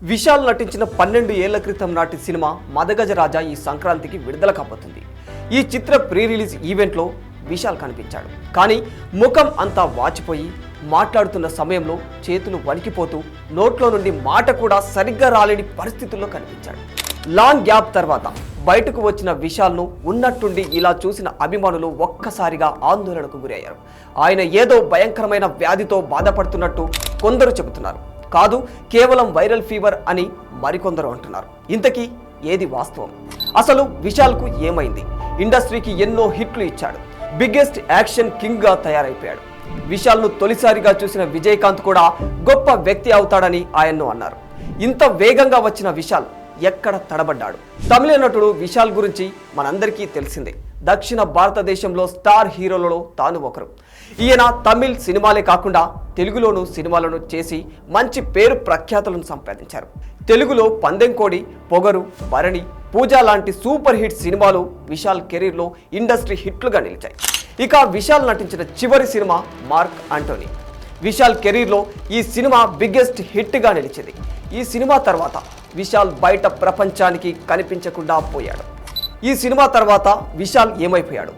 విశాల్ నటించిన 12 ఏళ్ల క్రితం నాటి సినిమా మదగజరాజా ఈ సంక్రాంతికి విడుదల కాబోతుంది. ఈ చిత్ర ప్రీ రిలీజ్ ఈవెంట్లో విశాల్ కనిపించాడు. కానీ ముఖం అంతా వాచిపోయి మాట్లాడుతున్న సమయంలో చేతులు వణికిపోతూ నోట్లో నుండి మాట కూడా సరిగ్గా రాలేని పరిస్థితుల్లో కనిపించాడు. లాంగ్ గ్యాప్ తర్వాత బయటకు వచ్చిన విశాల్ను ఉన్నట్టుండి ఇలా చూసిన అభిమానులు ఒక్కసారిగా ఆందోళనకు గురయ్యారు. ఆయన ఏదో భయంకరమైన వ్యాధితో బాధపడుతున్నట్టు కొందరు చెబుతున్నారు. కాదు, కేవలం వైరల్ ఫీవర్ అని మరికొందరు అంటున్నారు. ఇంతకీ ఏది వాస్తవం? అసలు విశాల్కు ఏమైంది? ఇండస్ట్రీకి ఎన్నో హిట్లు ఇచ్చాడు. బిగ్గెస్ట్ యాక్షన్ కింగ్ గా తయారైపోయాడు. విశాల్ను తొలిసారిగా చూసిన విజయకాంత్ కూడా గొప్ప వ్యక్తి అవుతాడని ఆయన్ను అన్నారు. ఇంత వేగంగా వచ్చిన విశాల్ ఎక్కడ తడబడ్డాడు? తమిళ నటుడు విశాల్ గురించి మనందరికీ తెలిసిందే. దక్షిణ భారతదేశంలో స్టార్ హీరోలలో తాను ఒకరు. ఈయన తమిళ్ సినిమాలే కాకుండా తెలుగులోనూ సినిమాలను చేసి మంచి పేరు ప్రఖ్యాతులను సంపాదించారు. తెలుగులో పందెంకోడి, పొగరు, భరణి, పూజ లాంటి సూపర్ హిట్ సినిమాలు విశాల్ కెరీర్లో ఇండస్ట్రీ హిట్లుగా నిలిచాయి. ఇక విశాల్ నటించిన చివరి సినిమా మార్క్ ఆంటోనీ. విశాల్ కెరీర్లో ఈ సినిమా బిగ్గెస్ట్ హిట్గా నిలిచింది. ఈ సినిమా తర్వాత విశాల్ బయట ప్రపంచానికి కనిపించకుండా పోయాడు. ఈ సినిమా తర్వాత విశాల్ ఏమైపోయాడు,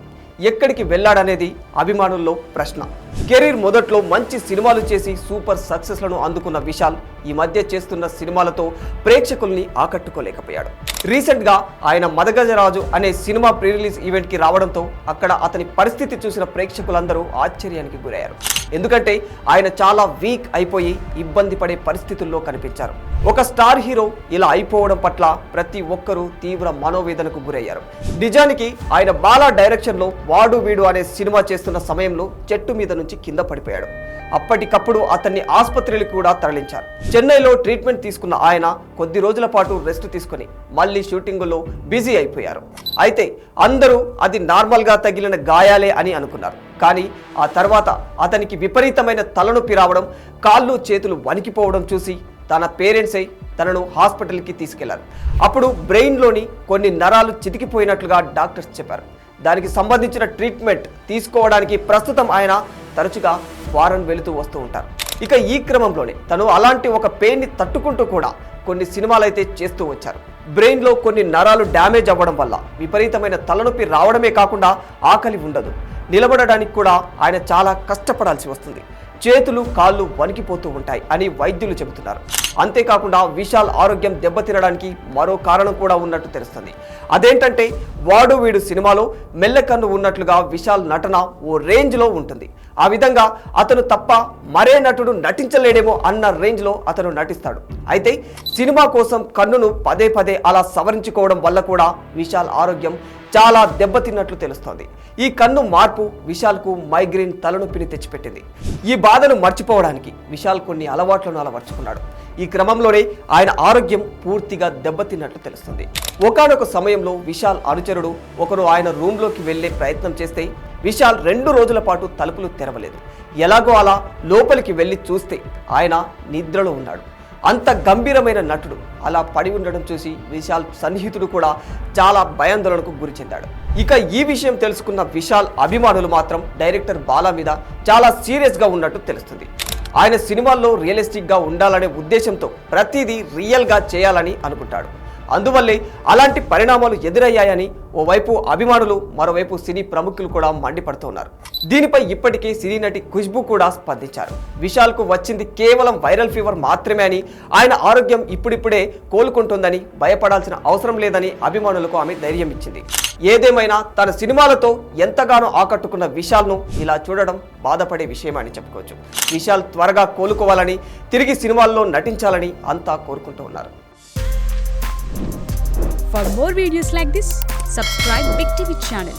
ఎక్కడికి వెళ్ళాడనేది అభిమానుల్లో ప్రశ్న. కెరీర్ మొదట్లో మంచి సినిమాలు చేసి సూపర్ సక్సెస్లను అందుకున్న విశాల్ ఈ మధ్య చేస్తున్న సినిమాలతో ప్రేక్షకుల్ని ఆకట్టుకోలేకపోయాడు. రీసెంట్గా ఆయన మదగజరాజు అనే సినిమా ప్రీ రిలీజ్ ఈవెంట్కి రావడంతో అక్కడ అతని పరిస్థితి చూసిన ప్రేక్షకులందరూ ఆశ్చర్యానికి గురయ్యారు. ఎందుకంటే ఆయన చాలా వీక్ అయిపోయి ఇబ్బంది పడే పరిస్థితుల్లో కనిపించారు. ఒక స్టార్ హీరో ఇలా అయిపోవడం పట్ల ప్రతి ఒక్కరూ తీవ్ర మనోవేదనకు గురయ్యారు. నిజానికి ఆయన బాలా డైరెక్షన్లో వాడు వీడు అనే సినిమా చేస్తున్న సమయంలో చెట్టు మీద నుంచి కింద పడిపోయాడు. అప్పటికప్పుడు అతన్ని ఆసుపత్రికి కూడా తరలించారు. చెన్నైలో ట్రీట్మెంట్ తీసుకున్న ఆయన కొద్ది రోజుల పాటు రెస్ట్ తీసుకుని మళ్ళీ షూటింగుల్లో బిజీ అయిపోయారు. అయితే అందరూ అది నార్మల్గా తగిలిన గాయాలే అని అనుకున్నారు. కానీ ఆ తర్వాత అతనికి విపరీతమైన తలనొప్పి రావడం, కాళ్ళు చేతులు వణికిపోవడం చూసి తన పేరెంట్సే తనను హాస్పిటల్కి తీసుకెళ్లారు. అప్పుడు బ్రెయిన్లోని కొన్ని నరాలు చితికిపోయినట్లుగా డాక్టర్స్ చెప్పారు. దానికి సంబంధించిన ట్రీట్మెంట్ తీసుకోవడానికి ప్రస్తుతం ఆయన తరచుగా ఫారెన్ వెళుతూ వస్తూ ఉంటారు. ఇక ఈ క్రమంలోనే తను అలాంటి ఒక పెయిన్ని తట్టుకుంటూ కూడా కొన్ని సినిమాలైతే చేస్తూ వచ్చారు. బ్రెయిన్లో కొన్ని నరాలు డ్యామేజ్ అవ్వడం వల్ల విపరీతమైన తలనొప్పి రావడమే కాకుండా ఆకలి ఉండదు. నిలబడడానికి కూడా ఆయన చాలా కష్టపడాల్సి వస్తుంది. చేతులు కాళ్ళు వణికిపోతూ ఉంటాయి అని వైద్యులు చెబుతున్నారు. అంతేకాకుండా విశాల్ ఆరోగ్యం దెబ్బతినడానికి మరో కారణం కూడా ఉన్నట్టు తెలుస్తుంది. అదేంటంటే వాడు వీడు సినిమాలో మెల్లకన్ను ఉన్నట్లుగా విశాల్ నటన ఓ రేంజ్లో ఉంటుంది. ఆ విధంగా అతను తప్ప మరే నటుడు నటించలేడేమో అన్న రేంజ్లో అతను నటిస్తాడు. అయితే సినిమా కోసం కన్నును పదే పదే అలా సవరించుకోవడం వల్ల కూడా విశాల్ ఆరోగ్యం చాలా దెబ్బతిన్నట్లు తెలుస్తోంది. ఈ కన్ను మార్పు విశాల్కు మైగ్రేన్ తలనొప్పిని తెచ్చిపెట్టింది. ఈ బాధను మర్చిపోవడానికి విశాల్ కొన్ని అలవాట్లను అలవర్చుకున్నాడు. ఈ క్రమంలోనే ఆయన ఆరోగ్యం పూర్తిగా దెబ్బతిన్నట్లు తెలుస్తుంది. ఒకానొక సమయంలో విశాల్ అనుచరుడు ఒకరు ఆయన రూమ్లోకి వెళ్లే ప్రయత్నం చేస్తే విశాల్ 2 రోజుల పాటు తలుపులు తెరవలేదు. ఎలాగో అలా లోపలికి వెళ్ళి చూస్తే ఆయన నిద్రలో ఉన్నాడు. అంత గంభీరమైన నటుడు అలా పడి ఉండడం చూసి విశాల్ సన్నిహితుడు కూడా చాలా భయాందోళనకు గురి చెందాడు. ఇక ఈ విషయం తెలుసుకున్న విశాల్ అభిమానులు మాత్రం డైరెక్టర్ బాలా మీద చాలా సీరియస్గా ఉన్నట్టు తెలుస్తుంది. ఆయన సినిమాల్లో రియలిస్టిక్గా ఉండాలనే ఉద్దేశంతో ప్రతిదీ రియల్గా చేయాలని అనుకుంటాడు. అందువల్లే అలాంటి పరిణామాలు ఎదురయ్యాయని ఓవైపు అభిమానులు, మరోవైపు సినీ ప్రముఖులు కూడా మండిపడుతున్నారు. దీనిపై ఇప్పటికే సినీ నటి ఖుష్బూ కూడా స్పందించారు. విశాల్కు వచ్చింది కేవలం వైరల్ ఫీవర్ మాత్రమే అని, ఆయన ఆరోగ్యం ఇప్పుడిప్పుడే కోలుకుంటుందని, భయపడాల్సిన అవసరం లేదని అభిమానులకు ఆమె ధైర్యం ఇచ్చింది. ఏదేమైనా తన సినిమాలతో ఎంతగానో ఆకట్టుకున్న విశాల్ను ఇలా చూడడం బాధపడే విషయమని చెప్పుకోవచ్చు. విశాల్ త్వరగా కోలుకోవాలని, తిరిగి సినిమాల్లో నటించాలని అంతా కోరుకుంటూ ఉన్నారు. For more videos like this, subscribe Big TV channel.